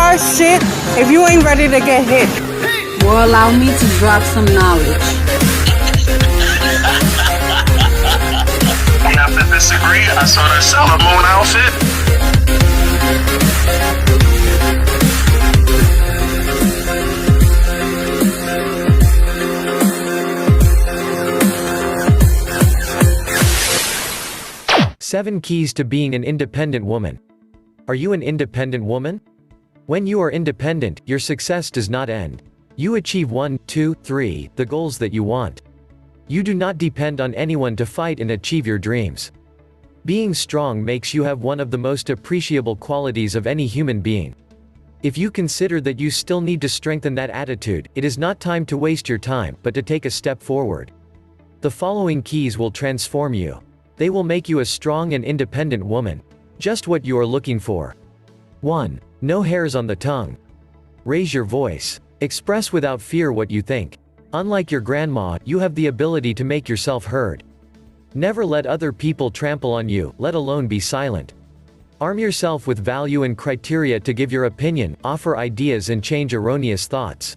start shit if you ain't ready to get hit. Will allow me to drop some knowledge. We have to disagree. I saw that Sailor Moon outfit. 7 keys to being an independent woman. Are you an independent woman? When you are independent, your success does not end. You achieve 1, 2, 3, the goals that you want. You do not depend on anyone to fight and achieve your dreams. Being strong makes you have one of the most appreciable qualities of any human being. If you consider that you still need to strengthen that attitude, it is not time to waste your time, but to take a step forward. The following keys will transform you. They will make you a strong and independent woman. Just what you are looking for. 1. No hairs on the tongue. Raise your voice. Express without fear what you think. Unlike your grandma, you have the ability to make yourself heard. Never let other people trample on you, let alone be silent. Arm yourself with value and criteria to give your opinion, offer ideas and change erroneous thoughts.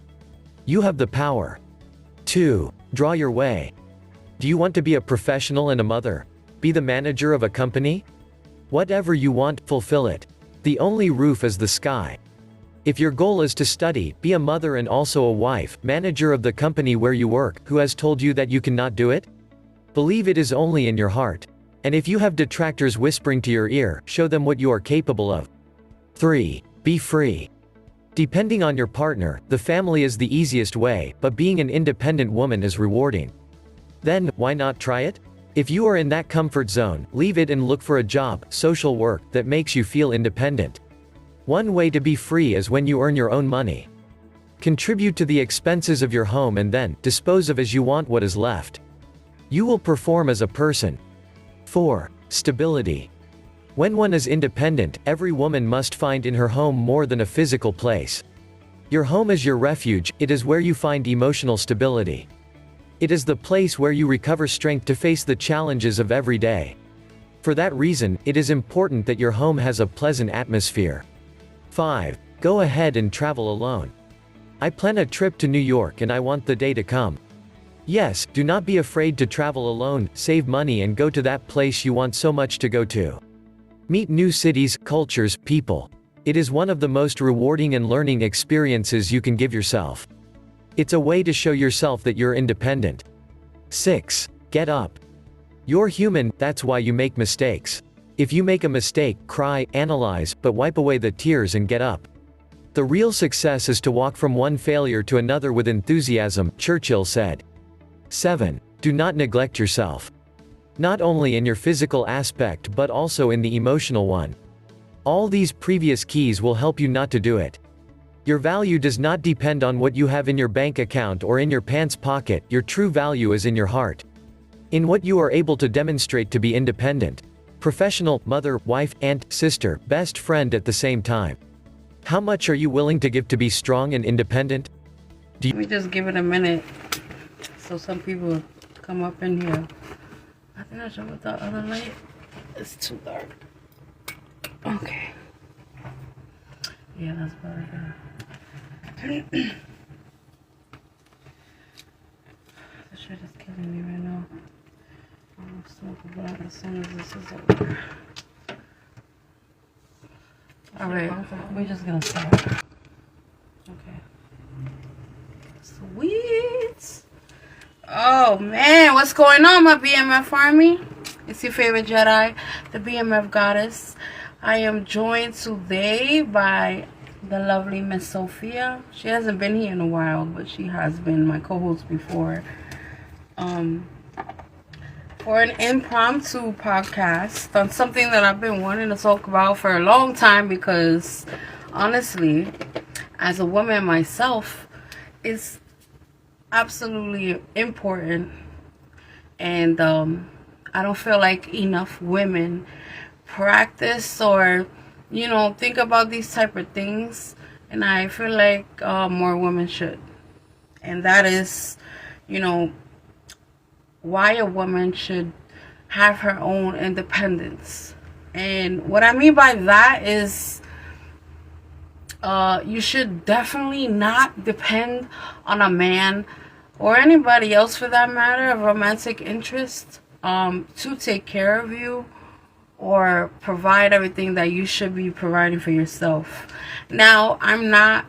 You have the power. 2. Draw your way. Do you want to be a professional and a mother? Be the manager of a company? Whatever you want, fulfill it. The only roof is the sky. If your goal is to study, be a mother and also a wife, manager of the company where you work, who has told you that you cannot do it? Believe it is only in your heart. And if you have detractors whispering to your ear, show them what you are capable of. 3. Be free. Depending on your partner, the family is the easiest way, but being an independent woman is rewarding. Then, why not try it? If you are in that comfort zone, leave it and look for a job, social work, that makes you feel independent. One way to be free is when you earn your own money. Contribute to the expenses of your home and then, dispose of as you want what is left. You will perform as a person. 4. Stability. When one is independent, every woman must find in her home more than a physical place. Your home is your refuge, it is where you find emotional stability. It is the place where you recover strength to face the challenges of every day. For that reason, it is important that your home has a pleasant atmosphere. 5. Go ahead and travel alone. I plan a trip to New York and I want the day to come. Yes, do not be afraid to travel alone, save money and go to that place you want so much to go to. Meet new cities, cultures, people. It is one of the most rewarding and learning experiences you can give yourself. It's a way to show yourself that you're independent. 6. Get up. You're human, that's why you make mistakes. If you make a mistake, cry, analyze, but wipe away the tears and get up. The real success is to walk from one failure to another with enthusiasm, Churchill said. 7. Do not neglect yourself. Not only in your physical aspect but also in the emotional one. All these previous keys will help you not to do it. Your value does not depend on what you have in your bank account or in your pants pocket, your true value is in your heart. In what you are able to demonstrate to be independent. Professional, mother, wife, aunt, sister, best friend at the same time. How much are you willing to give to be strong and independent? Let me just give it a minute so some people come up in here. I think I should put the other light. It's too dark. Okay. Yeah, that's better. This shit is killing me right now. I'm gonna smoke a blunt as soon as this is over. Alright, we're just gonna start. Okay. Sweet. Oh man, what's going on, my BMF army? It's your favorite Jedi, the BMF goddess. I am joined today by the lovely Miss Sofia. She hasn't been here in a while, but she has been my co-host before. For an impromptu podcast on something that I've been wanting to talk about for a long time, because honestly, as a woman myself, it's absolutely important, and I don't feel like enough women practice or think about these type of things, and I feel like more women should. And that is why a woman should have her own independence. And what I mean by that is You should definitely not depend on a man or anybody else for that matter of romantic interest to take care of you or provide everything that you should be providing for yourself. Now, I'm not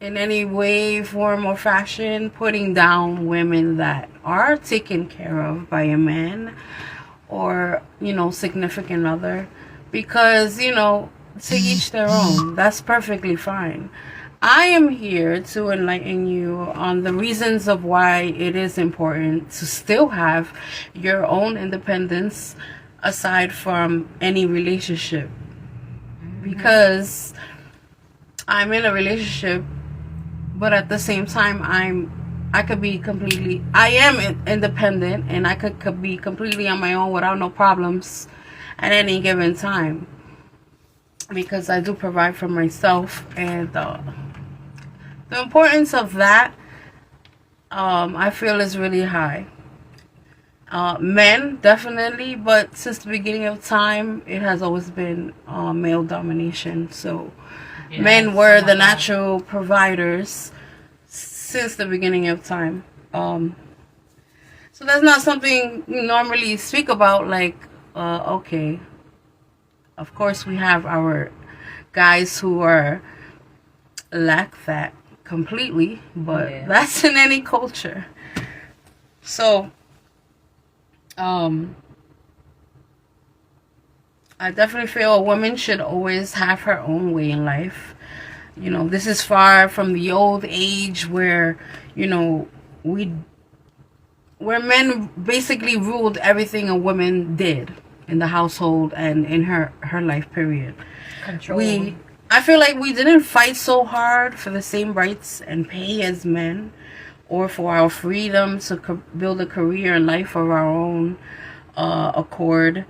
in any way, form, or fashion putting down women that are taken care of by a man or, significant other, because, to each their own. That's perfectly fine. I am here to enlighten you on the reasons of why it is important to still have your own independence aside from any relationship. Because I'm in a relationship, but at the same time I am independent, and I could be completely on my own without no problems at any given time, because I do provide for myself. And the importance of that, I feel, is really high. Men, definitely, but since the beginning of time, it has always been male domination. So men were the natural providers since the beginning of time. So that's not something we normally speak about, like, okay, of course we have our guys who are lack that completely, but that's in any culture. So I definitely feel a woman should always have her own way in life. This is far from the old age where, where men basically ruled everything a woman did in the household and in her life period. Control. I feel like we didn't fight so hard for the same rights and pay as men, or for our freedom to build a career and life of our own accord.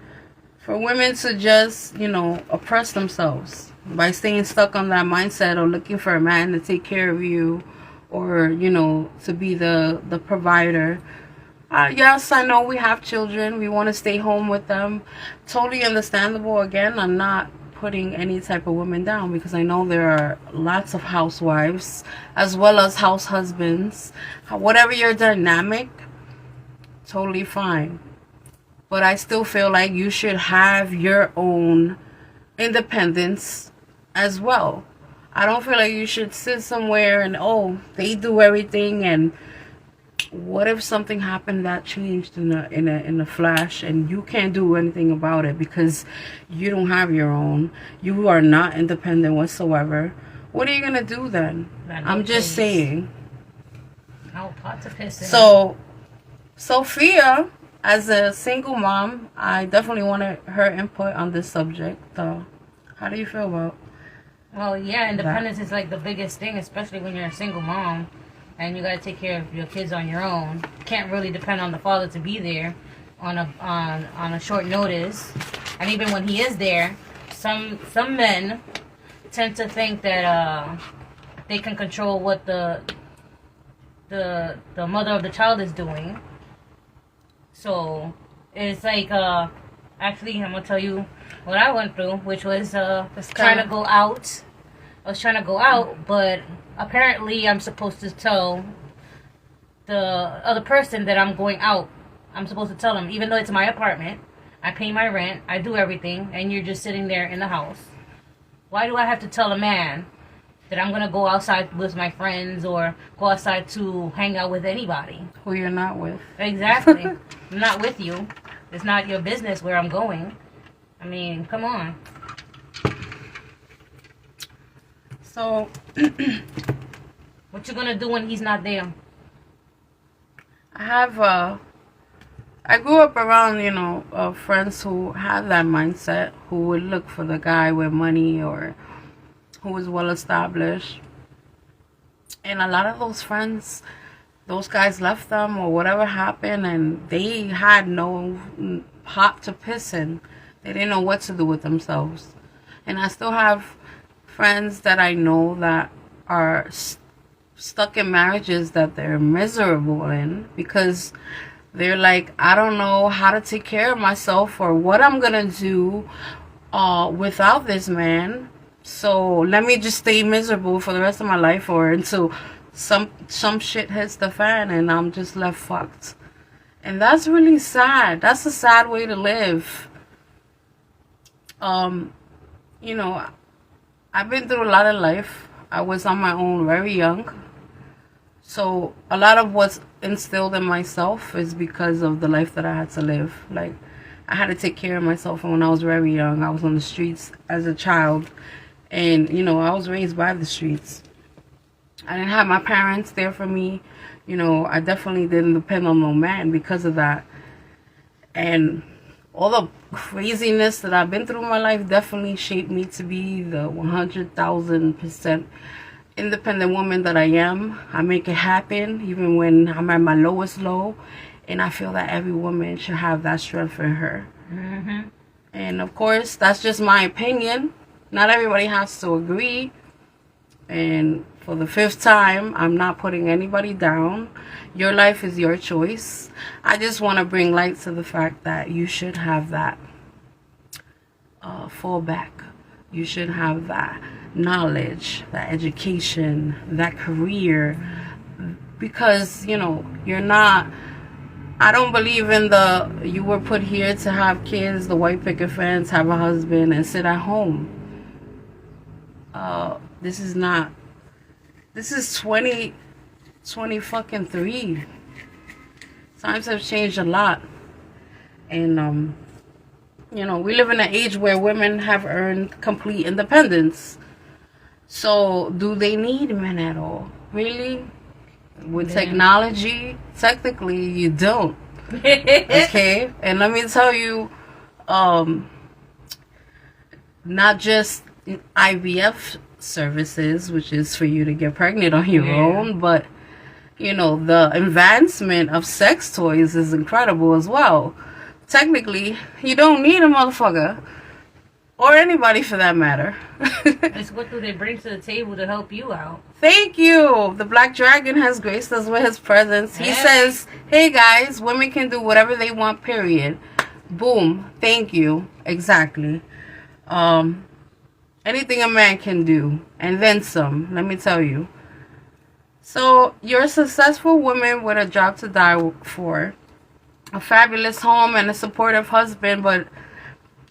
For women to just, oppress themselves by staying stuck on that mindset or looking for a man to take care of you, or, to be the provider. Yes, I know we have children. We want to stay home with them. Totally understandable. Again, I'm not putting any type of woman down, because I know there are lots of housewives as well as house husbands. Whatever your dynamic, totally fine. But I still feel like you should have your own independence as well. I don't feel like you should sit somewhere and, they do everything, and what if something happened that changed in a flash and you can't do anything about it because you don't have your own? You are not independent whatsoever. What are you gonna do then? I'm just saying. Oh, pots of piss. So, Sophia, as a single mom, I definitely wanted her input on this subject. How do you feel about? Well, yeah, independence is like the biggest thing, especially when you're a single mom and you gotta take care of your kids on your own. You can't really depend on the father to be there on a short notice. And even when he is there, some men tend to think that they can control what the mother of the child is doing. So it's like actually, I'm gonna tell you what I went through, which was trying to go out. I was trying to go out, but apparently I'm supposed to tell the other person that I'm going out. I'm supposed to tell them, even though it's my apartment, I pay my rent, I do everything, and you're just sitting there in the house. Why do I have to tell a man that I'm gonna go outside with my friends or go outside to hang out with anybody? Who you're not with. Exactly. I'm not with you. It's not your business where I'm going. I mean, come on. So, what you gonna do when he's not there? I grew up around, friends who had that mindset, who would look for the guy with money or who was well established. And a lot of those friends, those guys left them or whatever happened, and they had no pot to piss in. They didn't know what to do with themselves. And I still have friends that I know that are stuck in marriages that they're miserable in, because they're like, I don't know how to take care of myself or what I'm gonna do without this man. So let me just stay miserable for the rest of my life, or until some shit hits the fan and I'm just left fucked. And that's really sad. That's a sad way to live. You know, I've been through a lot of life. I was on my own very young. So a lot of what's instilled in myself is because of the life that I had to live. Like, I had to take care of myself when I was very young. I was on the streets as a child. And, you know, I was raised by the streets. I didn't have my parents there for me. You know, I definitely didn't depend on no man because of that. And all the craziness that I've been through in my life definitely shaped me to be the 100,000% independent woman that I am. I make it happen even when I'm at my lowest low. And I feel that every woman should have that strength in her. Mm-hmm. And of course, that's just my opinion. Not everybody has to agree. And for the 5th time, I'm not putting anybody down. Your life is your choice. I just want to bring light to the fact that you should have that fallback. You should have that knowledge, that education, that career. Because, you know, you're not... I don't believe in the you were put here to have kids, the white picket fence, have a husband, and sit at home. This is not... This is 20 fucking 3. Times have changed a lot. And, you know, we live in an age where women have earned complete independence. So, do they need men at all? Really? With technology, technically, you don't. Okay? And let me tell you, not just IVF services, which is for you to get pregnant on your own, but, you know, the advancement of sex toys is incredible as well. Technically, you don't need a motherfucker, or anybody for that matter. It's what do they bring to the table to help you out? Thank you. The Black Dragon has graced us with his presence. He says, hey guys, women can do whatever they want, period. Boom. Thank you. Exactly. Anything a man can do, and then some, let me tell you. So, you're a successful woman with a job to die for, a fabulous home, and a supportive husband, but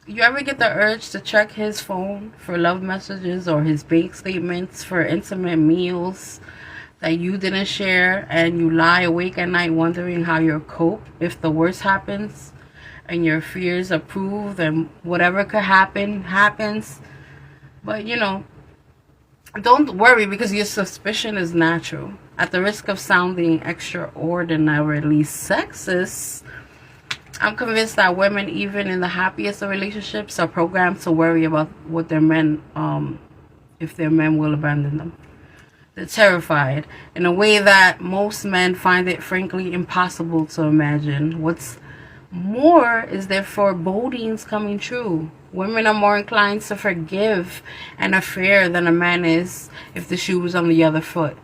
you ever get the urge to check his phone for love messages or his bank statements for intimate meals that you didn't share, and you lie awake at night wondering how you'll cope if the worst happens, and your fears are proved, and whatever could happen, happens? But, you know, don't worry, because your suspicion is natural. At the risk of sounding extraordinarily sexist, I'm convinced that women, even in the happiest of relationships, are programmed to worry about what their men, if their men will abandon them. They're terrified in a way that most men find it, frankly, impossible to imagine. What's more is their forebodings coming true. Women are more inclined to forgive an affair than a man is if the shoe was on the other foot.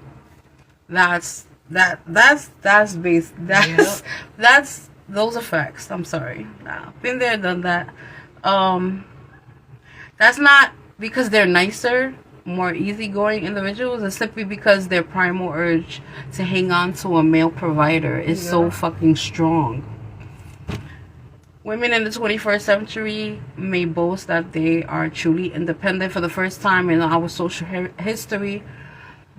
That's those are facts. I'm sorry. Been there, done that. That's not because they're nicer, more easygoing individuals. It's simply because their primal urge to hang on to a male provider is so fucking strong. Women in the 21st century may boast that they are truly independent for the first time in our social history.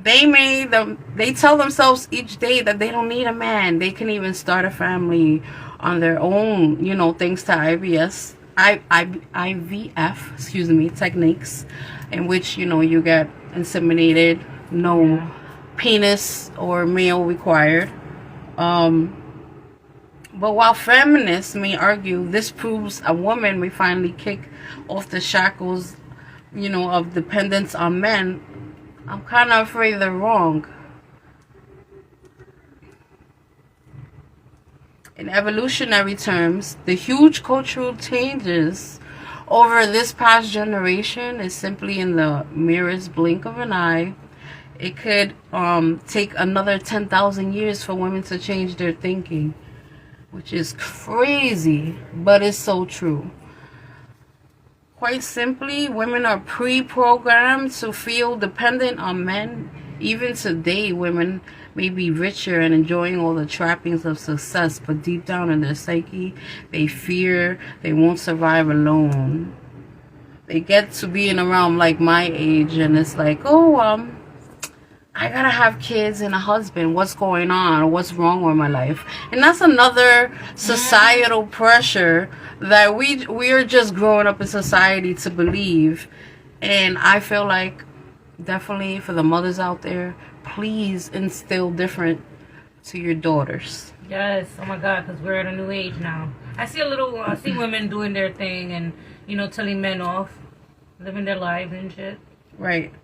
They tell themselves each day that they don't need a man. They can even start a family on their own, you know, thanks to IVF, techniques in which, you know, you get inseminated, no penis or male required. But while feminists may argue this proves a woman may finally kick off the shackles, you know, of dependence on men, I'm kind of afraid they're wrong. In evolutionary terms, the huge cultural changes over this past generation is simply in the merest blink of an eye. It could take another 10,000 years for women to change their thinking, which is crazy, but it's so true. Quite simply, women are pre-programmed to feel dependent on men. Even today, women may be richer and enjoying all the trappings of success, but deep down in their psyche, they fear they won't survive alone. They get to being around like my age, and it's like, oh, I gotta have kids and a husband. What's going on? What's wrong with my life? And that's another societal pressure that we're just growing up in society to believe. And I feel like, definitely for the mothers out there, please instill different to your daughters. Yes. Oh my God, because we're at a new age now. I see women doing their thing and, telling men off, living their lives and shit. Right.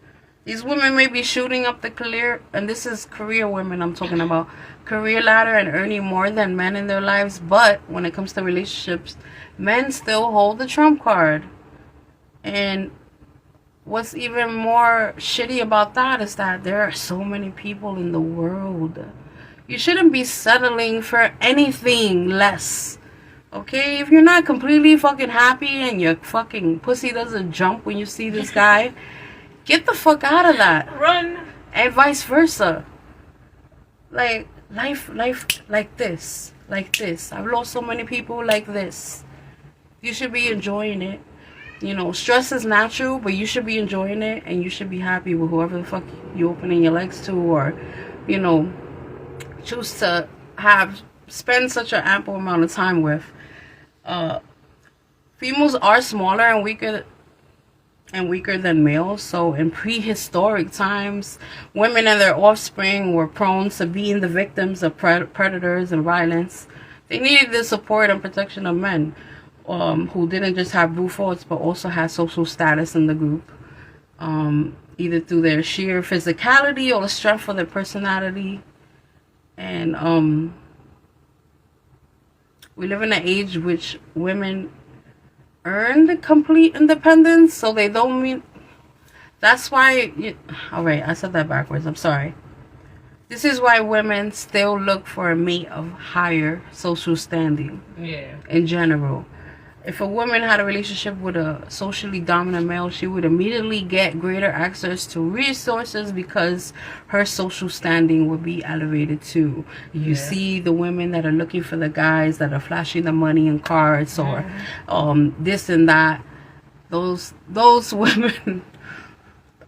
These women may be shooting up the career, and this is career women I'm talking about, career ladder and earning more than men in their lives. But when it comes to relationships, men still hold the trump card. And what's even more shitty about that is that there are so many people in the world. You shouldn't be settling for anything less. Okay? If you're not completely fucking happy and your fucking pussy doesn't jump when you see this guy, get the fuck out of that. Run. And vice versa. Like, life like this. I've lost so many people like this. You should be enjoying it. Stress is natural, but you should be enjoying it, and you should be happy with whoever the fuck you opening your legs to, or, choose to spend such an ample amount of time with. Females are smaller and weaker than males. So in prehistoric times, women and their offspring were prone to being the victims of predators and violence. They needed the support and protection of men, who didn't just have brute force but also had social status in the group, either through their sheer physicality or the strength of their personality. And we live in an age which women earned complete independence, so they don't mean. That's why. Alright, I said that backwards. I'm sorry. This is why women still look for a mate of higher social standing. Yeah. In general. If a woman had a relationship with a socially dominant male, she would immediately get greater access to resources because her social standing would be elevated too. You see the women that are looking for the guys that are flashing the money and cars, or this and that. Those women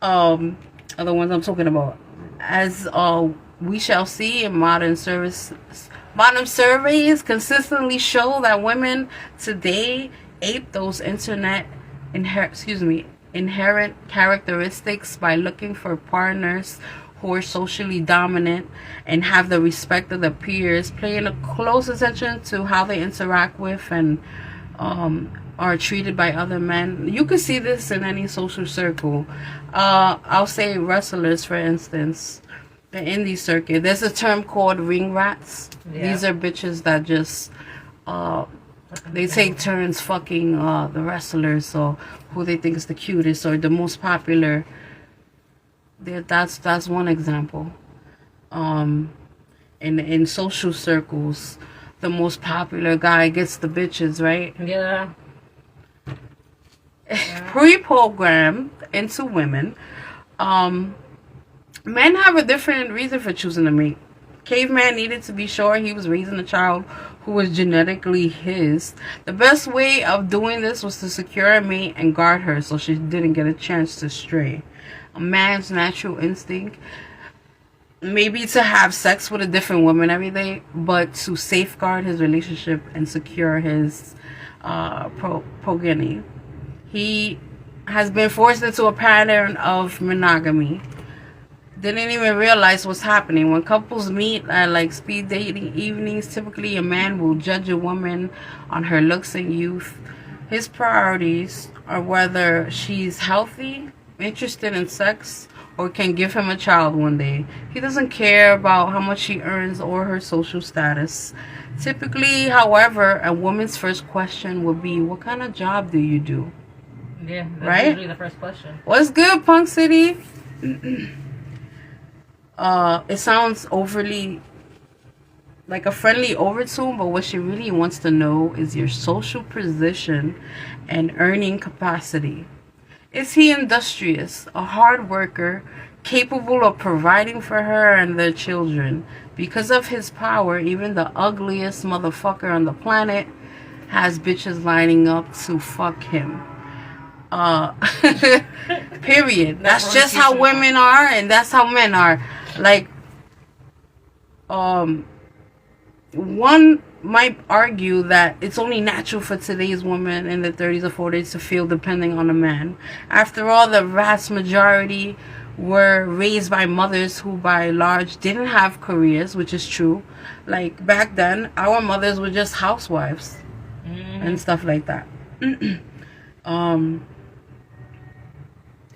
are the ones I'm talking about. As we shall see in modern surveys consistently show that women today ape those inherent characteristics by looking for partners who are socially dominant and have the respect of their peers, paying a close attention to how they interact with and are treated by other men. You can see this in any social circle. I'll say wrestlers, for instance. The indie circuit, there's a term called ring rats. These are bitches that just they take turns fucking the wrestlers, or who they think is the cutest or the most popular. That's one example. In social circles, the most popular guy gets the bitches, right? Yeah. Pre-programmed into women. Men have a different reason for choosing a mate. Caveman needed to be sure he was raising a child who was genetically his. The best way of doing this was to secure a mate and guard her so she didn't get a chance to stray. A man's natural instinct may be to have sex with a different woman every day, but to safeguard his relationship and secure his progeny. He has been forced into a pattern of monogamy. Didn't even realize what's happening. When couples meet at like speed dating evenings, typically a man will judge a woman on her looks and youth. His priorities are whether she's healthy, interested in sex, or can give him a child one day. He doesn't care about how much she earns or her social status. Typically, however, a woman's first question would be, what kind of job do you do? Yeah, that's right? usually the first question. What's good, Punk City? It sounds overly like a friendly overtone, but what she really wants to know is your social position and earning capacity. Is he industrious, a hard worker, capable of providing for her and their children? Because of his power, even the ugliest motherfucker on the planet has bitches lining up to fuck him. Period. That's just how women are, and that's how men are. Like, one might argue that it's only natural for today's women in the 30s or 40s to feel depending on a man. After all, the vast majority were raised by mothers who by and large didn't have careers, which is true. Like back then, our mothers were just housewives and stuff like that.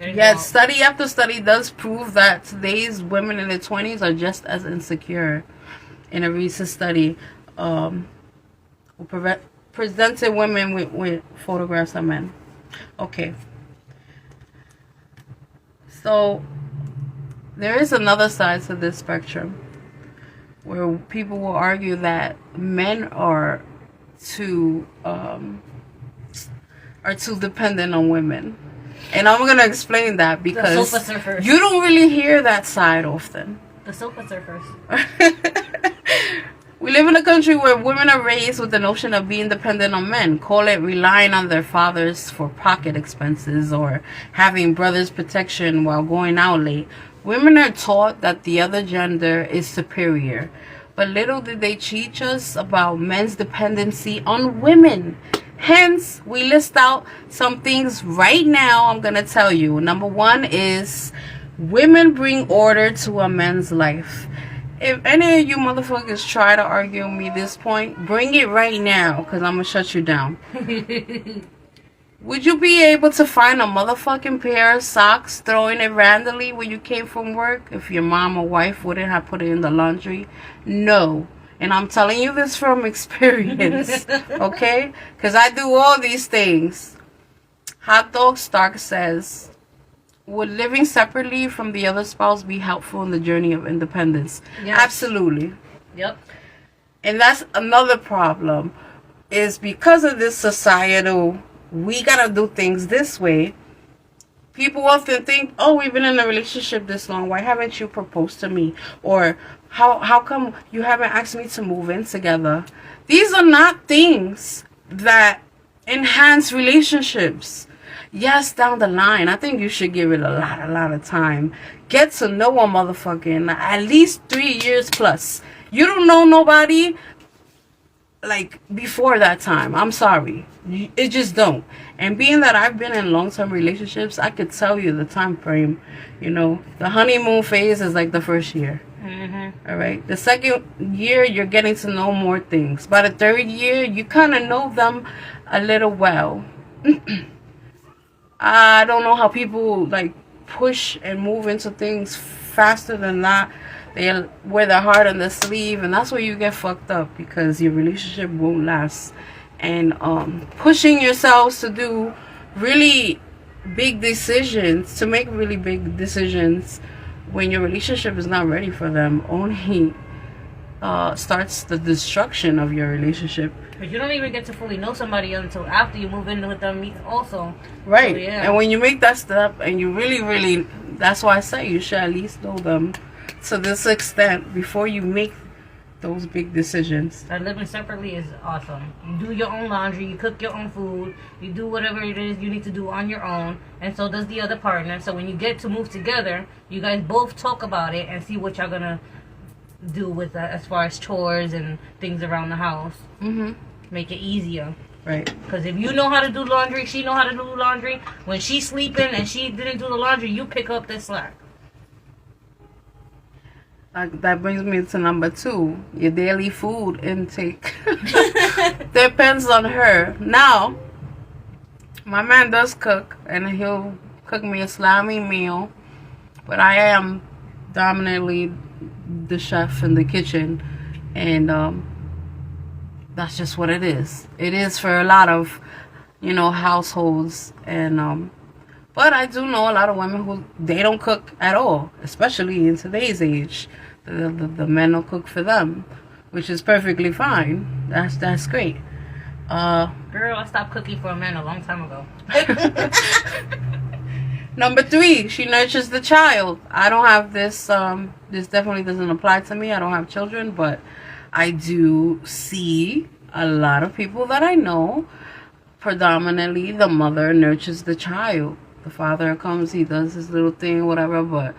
Yet study after study does prove that today's women in their 20s are just as insecure. In a recent study, presented women with photographs of men. Okay. So, there is another side to this spectrum where people will argue that men are too dependent on women. And I'm going to explain that because you don't really hear that side often. The sofa surfers. We live in a country where women are raised with the notion of being dependent on men. Call it relying on their fathers for pocket expenses or having brothers' protection while going out late. Women are taught that the other gender is superior. But little did they teach us about men's dependency on women. Hence, we list out some things right now I'm going to tell you. Number one is women bring order to a man's life. If any of you motherfuckers try to argue with me this point, bring it right now, because I'm going to shut you down. Would you be able to find a motherfucking pair of socks, throwing it randomly when you came from work if your mom or wife wouldn't have put it in the laundry? No. And I'm telling you this from experience, okay? Because I do all these things. Hot Dog Stark says, would living separately from the other spouse be helpful in the journey of independence? Yes. Absolutely. Yep. And that's another problem, is because of this societal, we gotta do things this way. People often think, oh, we've been in a relationship this long, why haven't you proposed to me? Or how come you haven't asked me to move in together? These are not things that enhance relationships. Yes, down the line, I think you should give it a lot of time. Get to know a motherfucker in at least 3 years plus. You don't know nobody like before that time. I'm sorry. It just don't. And being that I've been in long-term relationships, I could tell you the time frame. You know, the honeymoon phase is like the first year. Mm-hmm. All right. The second year, you're getting to know more things. By the third year, you kind of know them a little well. I don't know how people like push and move into things faster than that. They wear their heart on their sleeve, and that's where you get fucked up because your relationship won't last. And pushing yourselves to do really big decisions, to make really big decisions when your relationship is not ready for them, only starts the destruction of your relationship. But you don't even get to fully know somebody until after you move in with them also. Right. So, yeah. And when you make that step and you really, that's why I say you should at least know them to this extent before you make those big decisions. And living separately is awesome. You do your own laundry, you cook your own food, you do whatever it is you need to do on your own, and so does the other partner. So when you get to move together, you guys both talk about it and see what y'all gonna do with as far as chores and things around the house. Mm-hmm. Make it easier. Right. Because if you know how to do laundry, she know how to do laundry. When she's sleeping and she didn't do the laundry, you pick up the slack. That brings me to number 2, your daily food intake. Depends on her. Now, my man does cook, and he'll cook me a slimy meal, but I am dominantly the chef in the kitchen, and that's just what it is. It is for a lot of, households, and but I do know a lot of women who they don't cook at all, especially in today's age. The men don't cook for them. which is perfectly fine. That's great. Girl, I stopped cooking for a man a long time ago. Number 3, she nurtures the child. I don't have this. This definitely doesn't apply to me. I don't have children, but I do see a lot of people that I know. Predominantly, the mother nurtures the child. The father comes, he does his little thing, whatever, but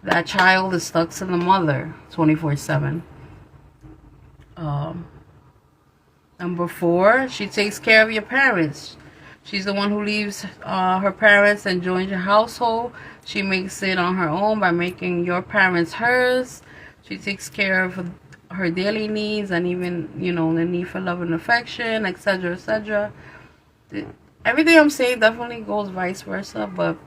that child is stuck to the mother 24/7. Number 4, she takes care of your parents. She's the one who leaves her parents and joins your household. She makes it on her own by making your parents hers. She takes care of her daily needs and even, the need for love and affection, etc., etc. Everything I'm saying definitely goes vice versa, but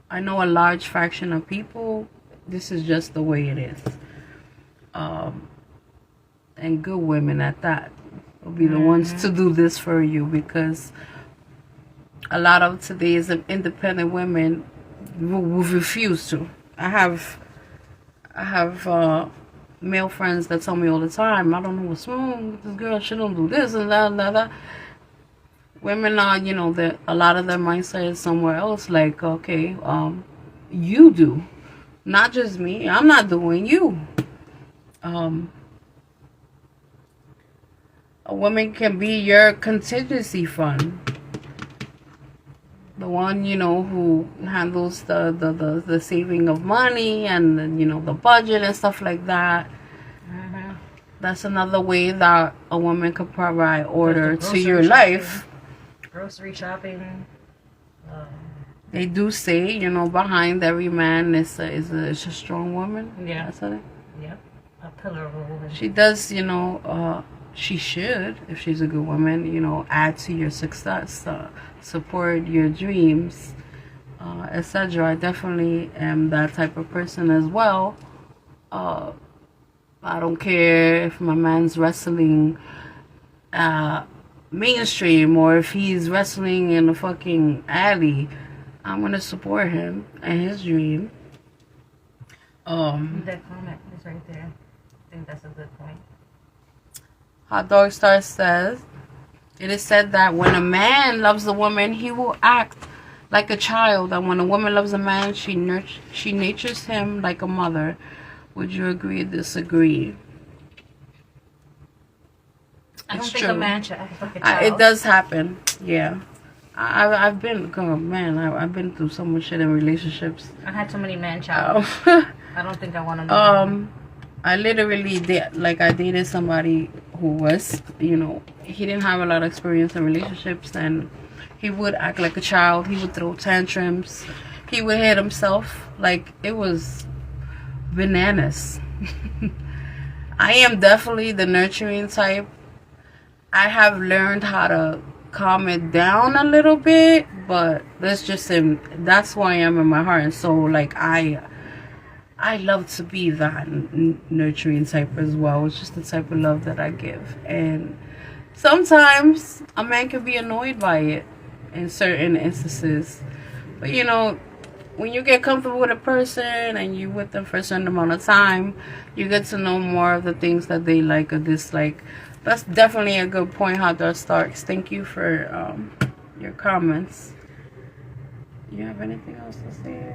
I know a large fraction of people, this is just the way it is. And good women at that will be the ones to do this for you, because a lot of today's independent women will refuse to. I have male friends that tell me all the time, I don't know what's wrong with this girl, she don't do this and that and that. Women are, a lot of their mindset is somewhere else. Like, okay, you do, not just me. I'm not doing you. A woman can be your contingency fund. The one, who handles the saving of money and, the budget and stuff like that. Mm-hmm. That's another way that a woman could provide order to your life. Grocery shopping. They do say, behind every man is a strong woman. Yeah. That's it. Yep. A pillar of a woman. She does, she should, if she's a good woman, add to your success, support your dreams, etc. I definitely am that type of person as well. I don't care if my man's wrestling mainstream or if he's wrestling in a fucking alley. I'm gonna support him and his dream. That comment is right there. I think that's a good point. Hot Dog Star says, it is said that when a man loves a woman, he will act like a child, and when a woman loves a man, she nurtures him like a mother. Would you agree or disagree? I don't It's think true. a man should act like a child. It does happen, yeah. I've been, oh man, I've been through so much shit in relationships. I had too many man child. I I don't think I want to know. literally I dated somebody who was, he didn't have a lot of experience in relationships, and he would act like a child. He would throw tantrums. He would hit himself. Like, it was bananas. I am definitely the nurturing type. I have learned how to calm it down a little bit, but that's who I am in my heart and soul. Like, I love to be that nurturing type as well. It's just the type of love that I give. And sometimes a man can be annoyed by it in certain instances. But, when you get comfortable with a person and you're with them for a certain amount of time, you get to know more of the things that they like or dislike. That's definitely a good point, Hot Dog Starks. Thank you for your comments. You have anything else to say?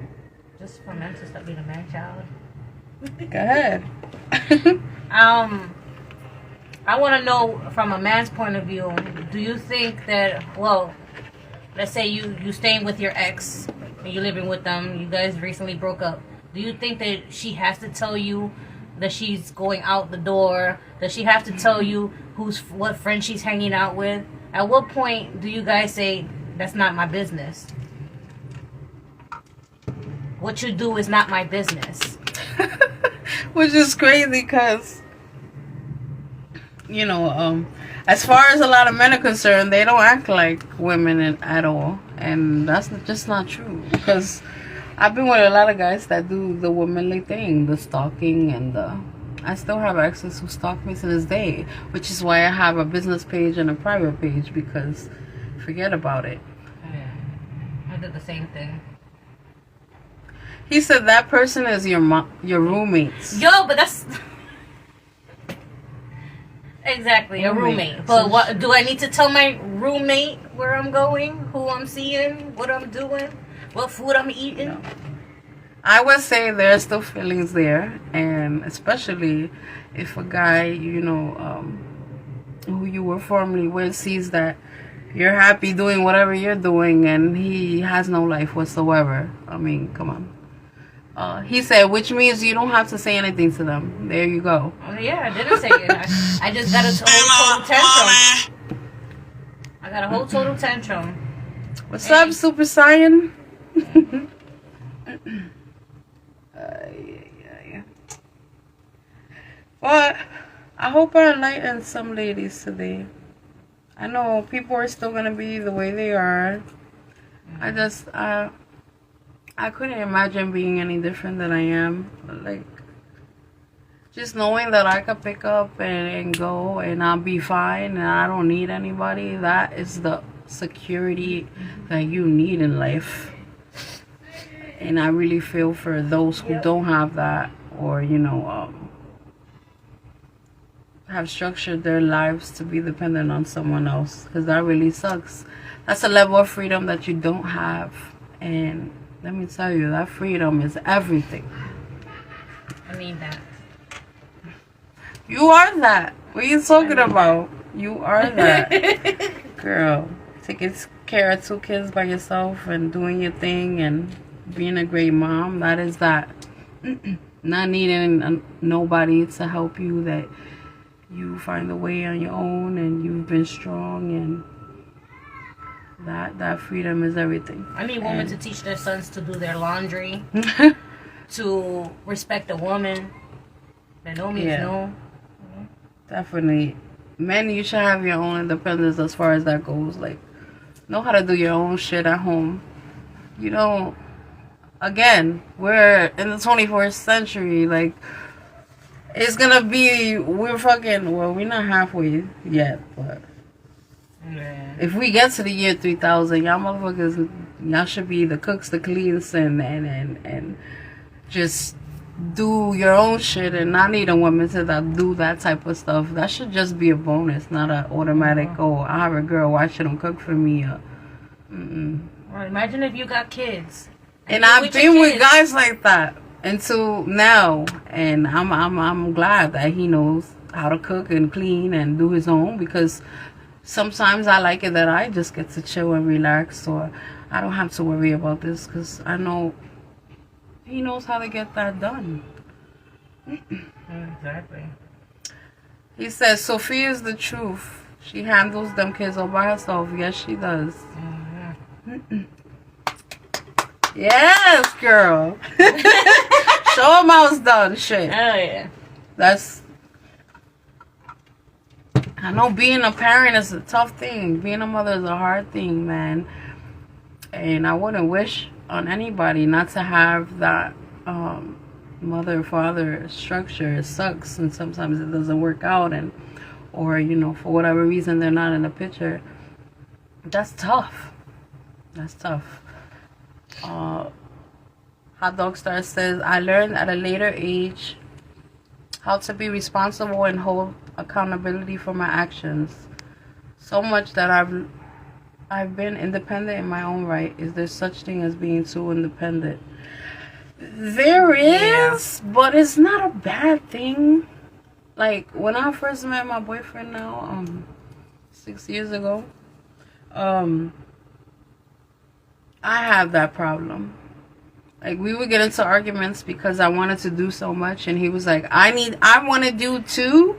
Just for men to stop being a man child. Go ahead. I want to know from a man's point of view, do you think that, well, let's say you staying with your ex and you're living with them, you guys recently broke up. Do you think that she has to tell you that she's going out the door? Does she have to tell you what friend she's hanging out with? At what point do you guys say, that's not my business? What you do is not my business. Which is crazy because, as far as a lot of men are concerned, they don't act like women at all. And that's just not true. Because I've been with a lot of guys that do the womanly thing, the stalking and I still have exes who stalk me to this day, which is why I have a business page and a private page, because forget about it. Yeah, I did the same thing. He said that person is your roommates. Yo, but that's... Exactly, a roommate. But what do I need to tell my roommate where I'm going, who I'm seeing, what I'm doing, what food I'm eating? No. I would say there's still feelings there, and especially if a guy, you know, who you were formerly with sees that you're happy doing whatever you're doing and he has no life whatsoever. I mean, come on. He said, which means you don't have to say anything to them. There you go. Oh, yeah, I didn't say it. I just got a whole total tantrum. I got a whole total tantrum. What's up, Super Saiyan? Yeah. But I hope I enlightened some ladies today. I know people are still gonna be the way they are. I couldn't imagine being any different than I am. Like, just knowing that I could pick up and go and I'll be fine and I don't need anybody, that is the security that you need in life. And I really feel for those who don't have that, or, you know, have structured their lives to be dependent on someone else, because that really sucks. That's a level of freedom that you don't have, and let me tell you, that freedom is everything. I need that. You are that. What are you talking about? You are that. Girl, taking care of 2 kids by yourself and doing your thing and being a great mom, that is that. Not needing nobody to help you, that you find a way on your own and you've been strong, and that freedom is everything. I need women to teach their sons to do their laundry, to respect a woman. That no means no. Definitely. Men, you should have your own independence as far as that goes. Like, know how to do your own shit at home. You don't, again, we're in the 21st century. Like, it's gonna be, we're not halfway yet, but if we get to the year 3000, y'all motherfuckers, y'all should be the cooks, the cleans, and just do your own shit and not need a woman to do that type of stuff. That should just be a bonus, not an automatic, oh, I have a girl, why should them cook for me? Well, imagine if you got kids. And I've been with guys like that until now, and I'm glad that he knows how to cook and clean and do his own, because sometimes I like it that I just get to chill and relax, so I don't have to worry about this, because I know he knows how to get that done. Exactly. He says Sofia is the truth. She handles them kids all by herself. Yes, she does. Yes, girl. Show him how it's done. Shit. Oh, yeah. I know being a parent is a tough thing. Being a mother is a hard thing, man. And I wouldn't wish on anybody not to have that mother-father structure. It sucks, and sometimes it doesn't work out, or you know, for whatever reason they're not in the picture. That's tough. Hot Dog Star says, I learned at a later age how to be responsible and hold accountability for my actions. So much that I've been independent in my own right. Is there such thing as being too independent? There is, but it's not a bad thing. Like, when I first met my boyfriend now, 6 years ago, I have that problem. Like, we would get into arguments because I wanted to do so much, and he was like, I want to do too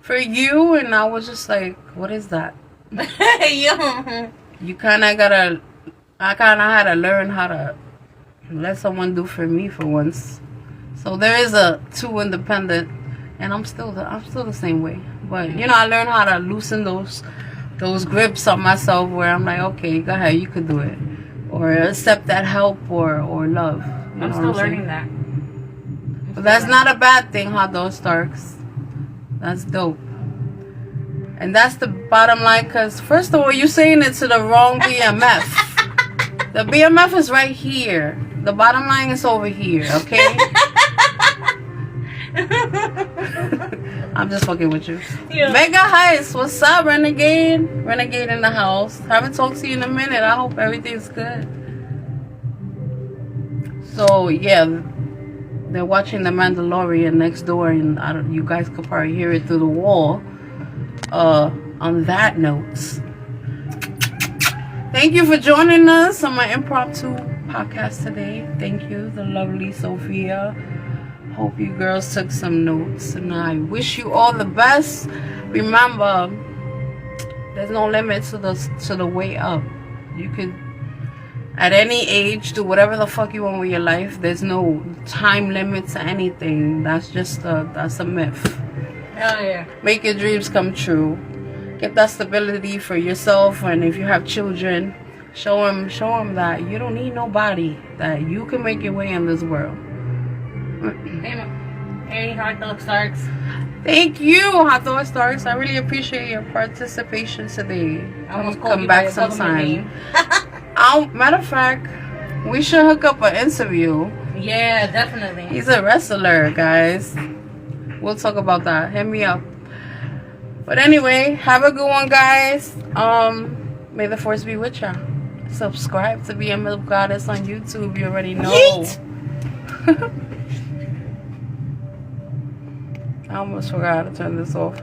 for you, and I was just like, what is that? You kind of gotta, I kind of had to learn how to let someone do for me for once. So there is a too independent, and I'm still the same way. But you know, I learned how to loosen those grips on myself, where I'm like, okay, go ahead, you could do it, or accept that help or love. I'm still learning that. But that's not a bad thing, Hot Dog Starks. That's dope. And that's the bottom line, because first of all, you're saying it to the wrong BMF. The BMF is right here. The bottom line is over here, okay? I'm just fucking with you. Yeah. Mega Heist, what's up, Renegade? Renegade in the house. Haven't talked to you in a minute. I hope everything's good. So, yeah, they're watching The Mandalorian next door, and you guys could probably hear it through the wall. On that note, thank you for joining us on my impromptu podcast today. Thank you, the lovely Sofia. Hope you girls took some notes, and I wish you all the best. Remember, there's no limit to the way up. You could, at any age, do whatever the fuck you want with your life. There's no time limit to anything. That's a myth. Hell yeah. Make your dreams come true. Get that stability for yourself, and if you have children, show them that you don't need nobody. That you can make your way in this world. Any hot dog Starks. Thank you, Hot Dog Starks. I really appreciate your participation today. Come back sometime. Matter of fact, we should hook up an interview. Yeah, definitely. He's a wrestler, guys. We'll talk about that. Hit me up. But anyway, have a good one, guys. May the force be with ya. Subscribe to be a Milk Goddess on YouTube. You already know. I almost forgot to turn this off.